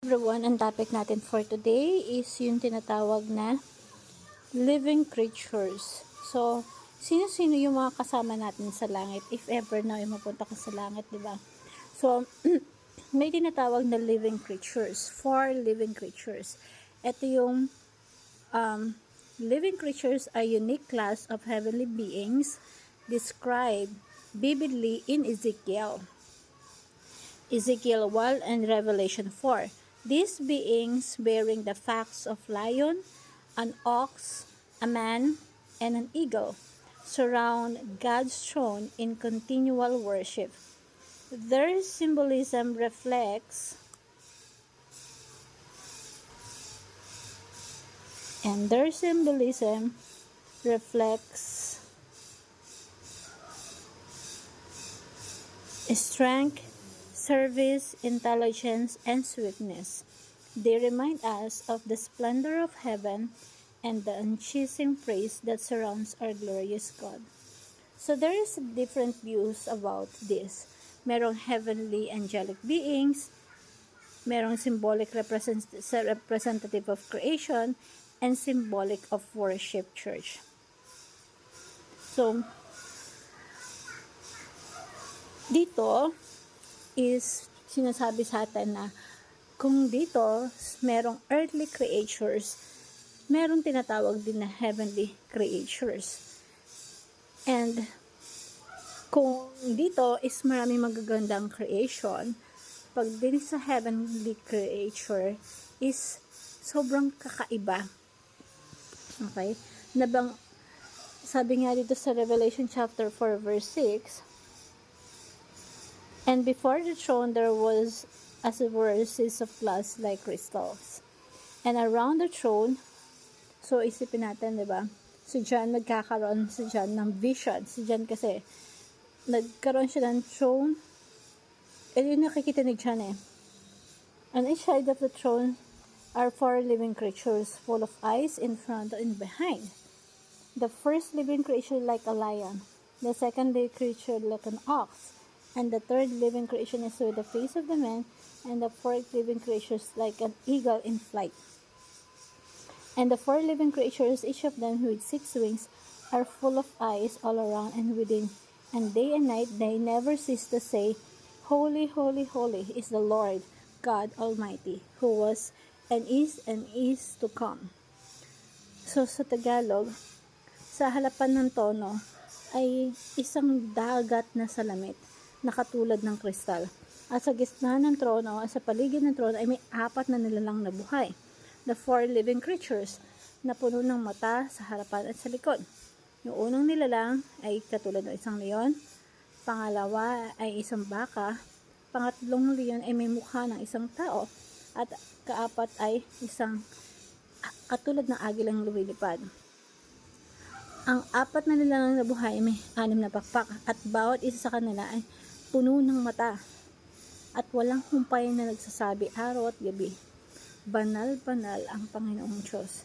Everyone, ang topic natin for today is yung tinatawag na living creatures. So, sino-sino yung mga kasama natin sa langit if ever na yung mapunta ka sa langit, di ba? So, may tinatawag na living creatures, 4 living creatures. Ito yung living creatures are unique class of heavenly beings described vividly in Ezekiel 1 and Revelation 4. These beings bearing the facts of lion, an ox, a man, and an eagle surround God's throne in continual worship. Their symbolism reflects strength, service, intelligence, and sweetness. They remind us of the splendor of heaven and the unceasing praise that surrounds our glorious God. So there is different views about this. Merong heavenly angelic beings, merong symbolic representative of creation, and symbolic of worship church. So, dito is sinasabi sa atin na kung dito merong earthly creatures, merong tinatawag din na heavenly creatures. And kung dito is marami magagandang creation, pag din sa heavenly creature is sobrang kakaiba. Okay? Sabi nga dito sa Revelation chapter 4 verse 6, and before the throne there was as it were seas of glass like crystals. And around the throne, so isipin natin, di ba? So John magkakaroon si John ng vision. Si John kasi nagkaroon siya ng throne. And yun nakikita ni John eh. On each side of the throne are 4 living creatures full of eyes in front and behind. The first living creature like a lion. The second living creature like an ox. And the third living creation is with the face of the man, and the fourth living creature is like an eagle in flight. And the 4 living creatures, each of them with 6 wings, are full of eyes all around and within. And day and night they never cease to say, Holy, holy, holy is the Lord God Almighty, who was and is to come. So sa Tagalog, sa halapan ng tono ay isang dagat na salamit na katulad ng kristal. At sa gitna ng trono, at sa paligid ng trono ay may 4 na nilalang na buhay. The 4 living creatures na puno ng mata sa harapan at sa likod. Yung unang nilalang ay katulad ng isang leon, pangalawa ay isang baka, pangatlong leon ay may mukha ng isang tao, at kaapat ay isang katulad ng agilang lumilipad. Ang 4 na nilalang na buhay ay may 6 na pakpak, at bawat isa sa kanila ay puno ng mata at walang humpay na nagsasabi araw at gabi, banal, banal ang Panginoong Diyos,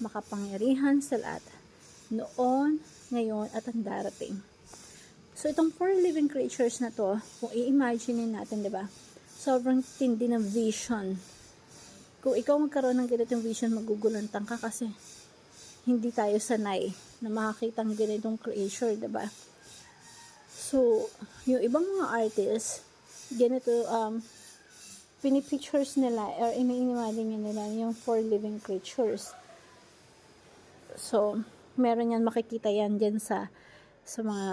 makapangyarihan sa lahat, noon, ngayon, at ang darating. So, itong 4 living creatures na to, kung i-imagine natin, diba, sobrang tindi ng vision. Kung ikaw magkaroon ng ganitong vision, magugulantang ka kasi hindi tayo sanay na makakita ng ganitong creature, diba? So, yung ibang mga artists, ganito, pinipictures nila, or ini-imagine nila yung 4 living creatures. So, meron yan, makikita yan dyan sa mga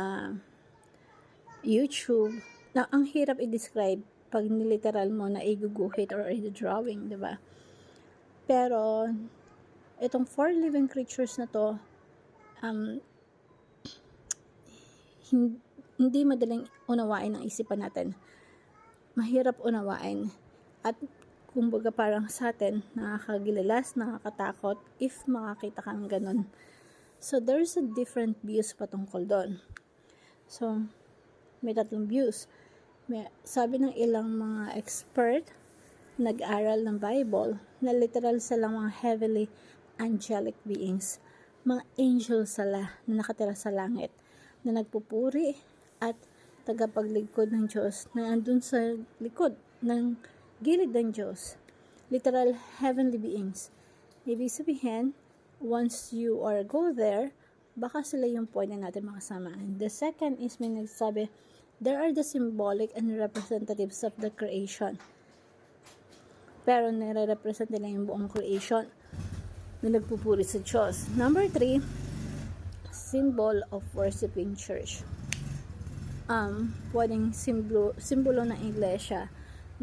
YouTube, na ang hirap i-describe pag niliteral mo na iguguhit or i-drawing, diba? Pero, itong 4 living creatures na to, hindi madaling unawain ng isipan natin. Mahirap unawain. At kumbaga parang sa atin, nakakagilalas, nakakatakot if makakita kang ganun. So, there's a different views patungkol doon. So, may 3 views. Sabi ng ilang mga expert, nag-aral ng Bible, na literal silang mga heavenly angelic beings. Mga angels sila na nakatira sa langit, na nagpupuri at tagapaglingkod ng Diyos, na andun sa likod ng gilid ng Diyos. literal heavenly beings. Ibig sabihin, once you or go there, baka sila yung pwede natin makasama. And the second is may nagsabi, there are the symbolic and representatives of the creation. Pero nire-represent nila yung buong creation na nagpupuri sa Diyos. Number 3, symbol of worshiping church. Pwedeng simbolo ng iglesia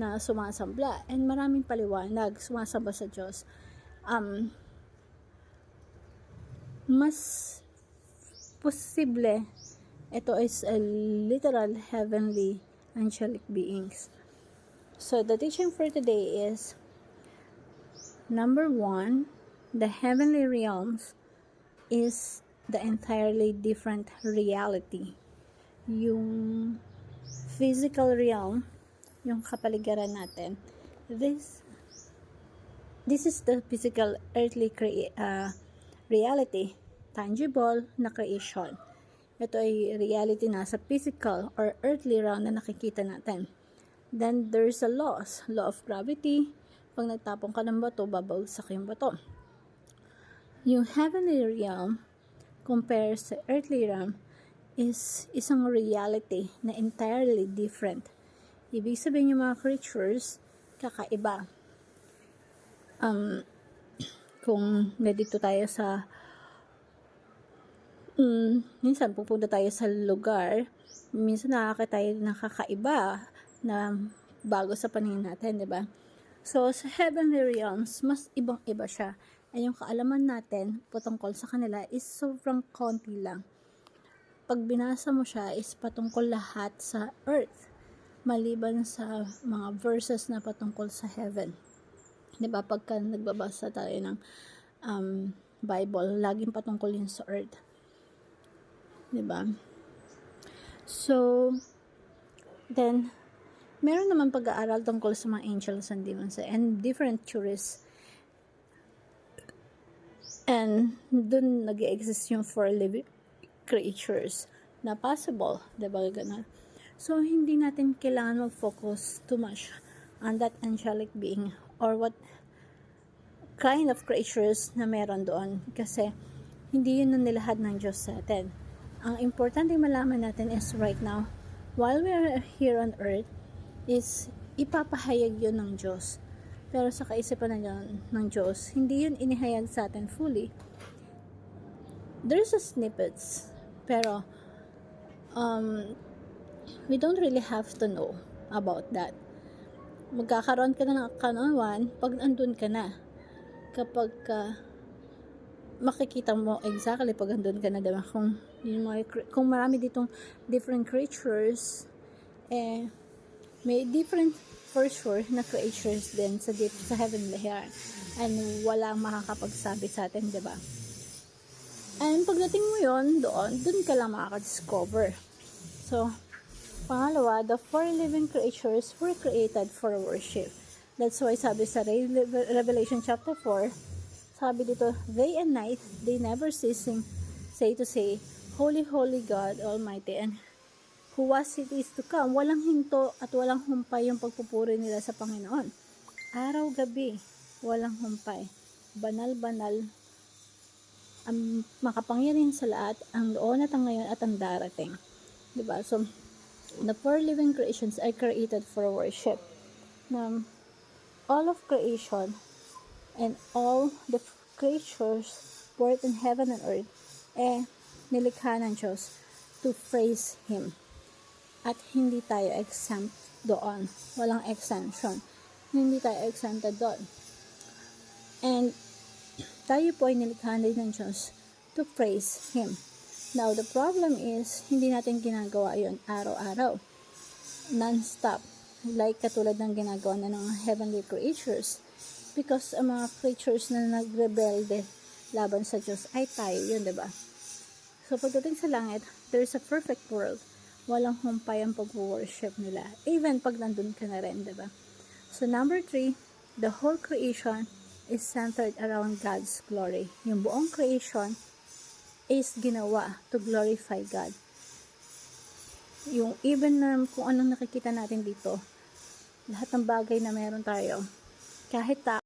na sumasambla and maraming paliwanag, sumasamba sa Diyos. Mas posible ito is a literal heavenly angelic beings. So the teaching for today is number 1, the heavenly realms is the entirely different reality. Yung physical realm, yung kapaligiran natin, this is the physical earthly reality, tangible na creation. Ito ay reality na sa physical or earthly realm na nakikita natin. Then there's a law of gravity. Pag nagtapon ka ng bato, babagsak yung bato. Yung heavenly realm compares sa earthly realm is isang reality na entirely different. Ibig sabihin yung mga creatures, kakaiba. Kung nandito tayo sa minsan pupunta tayo sa lugar, minsan nakakita tayo ng kakaiba na bago sa paningin natin, di ba? So, sa heavenly realms, mas ibang-iba siya. Ay yung kaalaman natin patungkol sa kanila is sobrang konti lang. Pag binasa mo siya is patungkol lahat sa earth, maliban sa mga verses na patungkol sa heaven. Diba, pagka nagbabasa tayo ng Bible, laging patungkol yun sa earth. Diba? So, then, meron naman pag-aaral tungkol sa mga angels and demons and different theories. And dun nag-exist yung 4 living creatures na possible, diba gano'n? So, hindi natin kailangan mag-focus too much on that angelic being or what kind of creatures na meron doon kasi hindi yun ang nilahad ng Diyos sa atin. Ang importante malaman natin is right now, while we are here on earth, is ipapahayag yun ng Diyos. Pero sa kaisipan ng Diyos, hindi yun inihayag sa atin fully. There's a snippets, pero we don't really have to know about that. Magkakaroon ka na ng kanunan pag andun ka na. Kapag makikita mo exactly pag andun ka na, diba? Kung marami ditong different creatures, may different for sure na creatures din sa heavenly realm and walang makakapagsabi sa atin, diba? And pagdating mo yon doon ka lang makaka-discover. So, pangalawa, the 4 living creatures were created for worship. That's why sabi sa Revelation chapter 4, sabi dito, day and night, they never ceasing say, Holy, Holy God Almighty, and who was, it is to come. Walang hinto at walang humpay yung pagpupuri nila sa Panginoon. Araw-gabi, walang humpay. Banal-banal, ang makapangyarihan sa lahat, ang noon at ang ngayon at ang darating. Diba? So, the 4 living creations are created for worship. Now, all of creation and all the creatures both in heaven and earth, nilikha ng Diyos to praise Him. At hindi tayo exempt doon. Walang exemption. Hindi tayo exempted doon. And tayo po ay nilikha din ng Diyos to praise Him. Now, the problem is, hindi natin ginagawa yon araw-araw. Non-stop. Like katulad ng ginagawa na ng heavenly creatures. Because ang mga creatures na nagrebelde laban sa Diyos ay tayo yun, diba? So, pagdating sa langit, there's a perfect world. Walang humpay ang pag-worship nila. Even pag nandun ka na rin, diba? So, number 3, the whole creation is centered around God's glory. Yung buong creation is ginawa to glorify God. Yung even na kung anong nakikita natin dito, lahat ng bagay na meron tayo, kahit